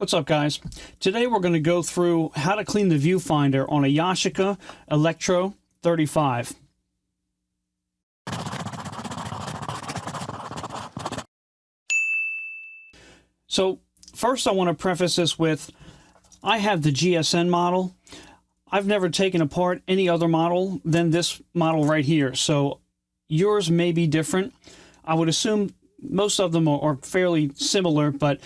What's up, guys? Today we're going to go through how to clean the viewfinder on a Yashica Electro 35. So first I want to preface this with, I have the GSN model. I've never taken apart any other model than this model right here, so yours may be different. I would assume most of them are fairly similar, but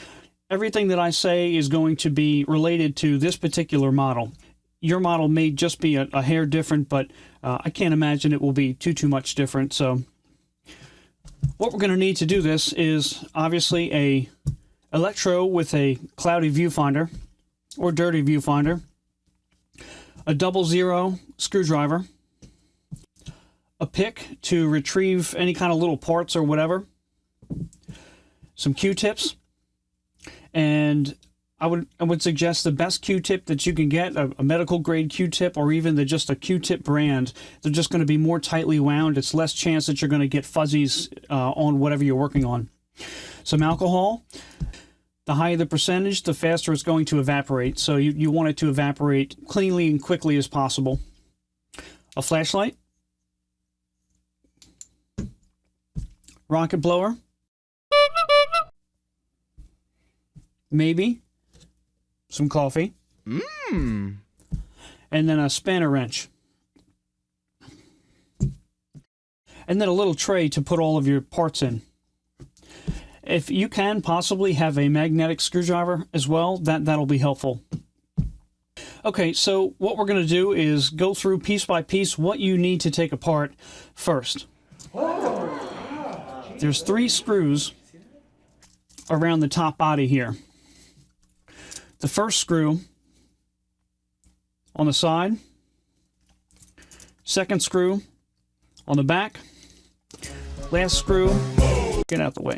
everything that I say is going to be related to this particular model. Your model may just be a hair different, but I can't imagine it will be too much different. So what we're going to need to do this is obviously a Electro with a cloudy viewfinder or dirty viewfinder, a 00 screwdriver, a pick to retrieve any kind of little parts or whatever, some Q-tips, and I would suggest the best Q-tip that you can get, a medical grade Q-tip, or even just a Q-tip brand. They're just going to be more tightly wound. It's less chance that you're going to get fuzzies on whatever you're working on. Some alcohol. The higher the percentage, the faster it's going to evaporate. So you want it to evaporate cleanly and quickly as possible. A flashlight. Rocket blower. Maybe some coffee. And then a spanner wrench. And then a little tray to put all of your parts in. If you can possibly have a magnetic screwdriver as well, that'll be helpful. Okay, so what we're going to do is go through piece by piece what you need to take apart first. There's 3 screws around the top body here. The first screw on the side, second screw on the back, last screw, get out the way,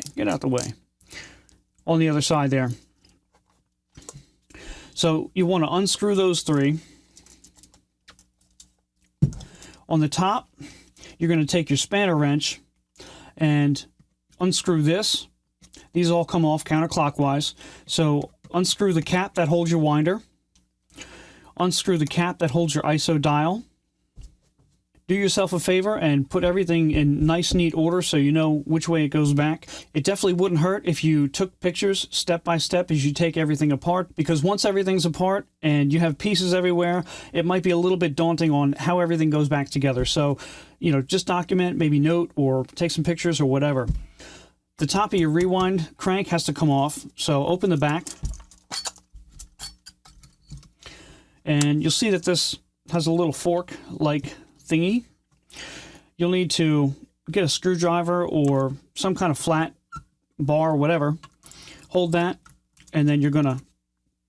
on the other side there. So you want to unscrew those 3. On the top, you're going to take your spanner wrench and unscrew this. These all come off counterclockwise. So unscrew the cap that holds your winder. Unscrew the cap that holds your ISO dial. Do yourself a favor and put everything in nice, neat order so you know which way it goes back. It definitely wouldn't hurt if you took pictures step by step as you take everything apart, because once everything's apart and you have pieces everywhere, it might be a little bit daunting on how everything goes back together. So, you know, just document, maybe note, or take some pictures or whatever. The top of your rewind crank has to come off, so open the back. And you'll see that this has a little fork-like thingy. You'll need to get a screwdriver or some kind of flat bar or whatever. Hold that, and then you're going to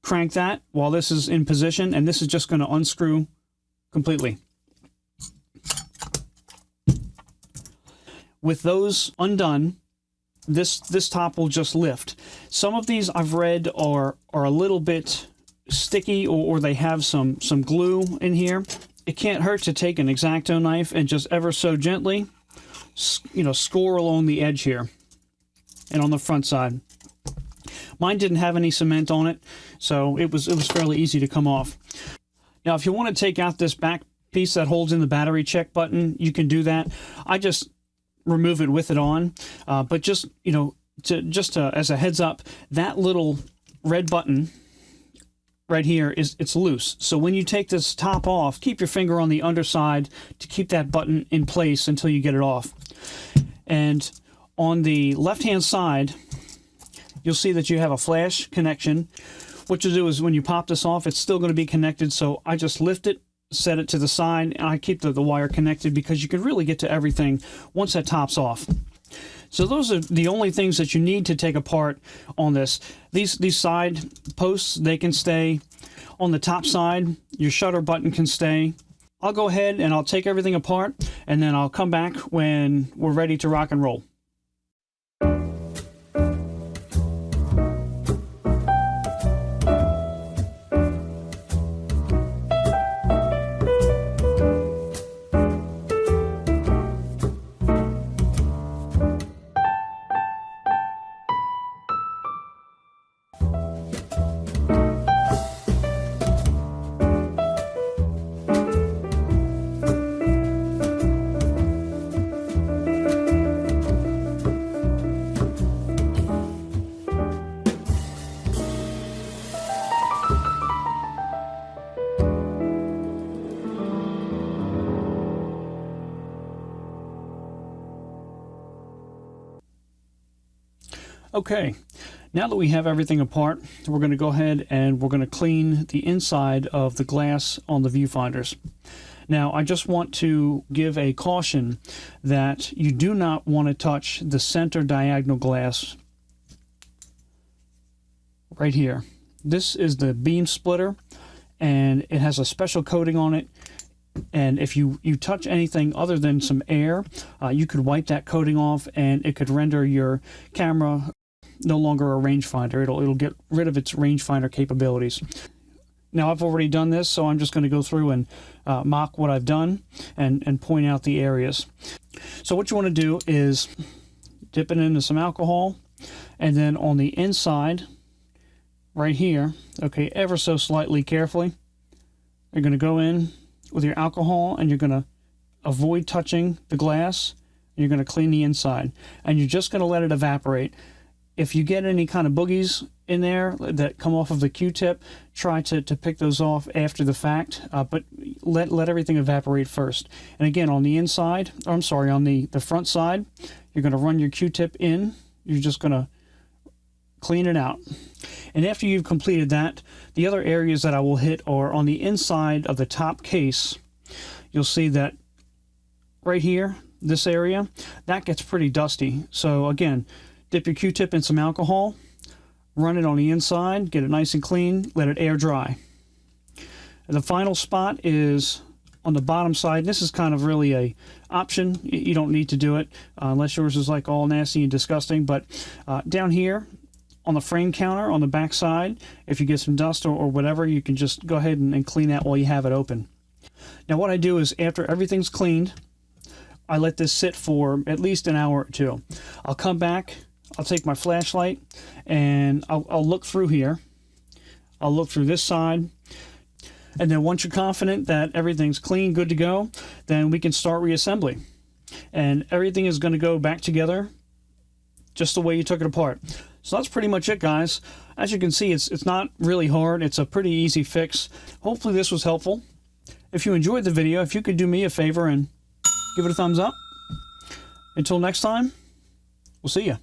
crank that while this is in position, and this is just going to unscrew completely. With those undone, this top will just lift. Some of these I've read are a little bit sticky, or they have some glue in here. It can't hurt to take an exacto knife and just ever so gently, you know, score along the edge here and on the front side. Mine didn't have any cement on it, so it was fairly easy to come off. Now, if you want to take out this back piece that holds in the battery check button, you can do that. I just remove it with it on, but just, you know, as a heads up, that little red button right here it's loose. So when you take this top off, keep your finger on the underside to keep that button in place until you get it off. And on the left-hand side, you'll see that you have a flash connection. What you'll do is when you pop this off, it's still going to be connected. So I just lift it, set it to the side, and I keep the wire connected because you can really get to everything once that top's off. So those are the only things that you need to take apart on this. These side posts, they can stay. On the top side, your shutter button can stay. I'll go ahead and I'll take everything apart, and then I'll come back when we're ready to rock and roll. Okay, now that we have everything apart, we're going to go ahead and we're going to clean the inside of the glass on the viewfinders. Now, I just want to give a caution that you do not want to touch the center diagonal glass right here. This is the beam splitter, and it has a special coating on it. And if you touch anything other than some air, you could wipe that coating off, and it could render your camera no longer a rangefinder. It'll get rid of its rangefinder capabilities. Now, I've already done this, so I'm just going to go through and mock what I've done and point out the areas. So what you want to do is dip it into some alcohol, and then on the inside, right here, okay, ever so slightly carefully, you're going to go in with your alcohol, and you're going to avoid touching the glass, and you're going to clean the inside, and you're just going to let it evaporate. If you get any kind of boogies in there that come off of the Q-tip, try to pick those off after the fact, but let everything evaporate first. And again, on the inside, or I'm sorry, on the front side, you're going to run your Q-tip in. You're just going to clean it out. And after you've completed that, the other areas that I will hit are on the inside of the top case. You'll see that right here, this area, that gets pretty dusty. So again, dip your Q-tip in some alcohol, run it on the inside, get it nice and clean, let it air dry. And the final spot is on the bottom side. This is kind of really a option. You don't need to do it unless yours is like all nasty and disgusting. But down here on the frame counter on the back side, if you get some dust or whatever, you can just go ahead and clean that while you have it open. Now what I do is, after everything's cleaned, I let this sit for at least an hour or two. I'll come back, I'll take my flashlight, and I'll look through here. I'll look through this side, and then once you're confident that everything's clean, good to go, then we can start reassembly. And everything is going to go back together just the way you took it apart. So that's pretty much it, guys. As you can see, it's not really hard. It's a pretty easy fix. Hopefully this was helpful. If you enjoyed the video, if you could do me a favor and give it a thumbs up. Until next time, we'll see you.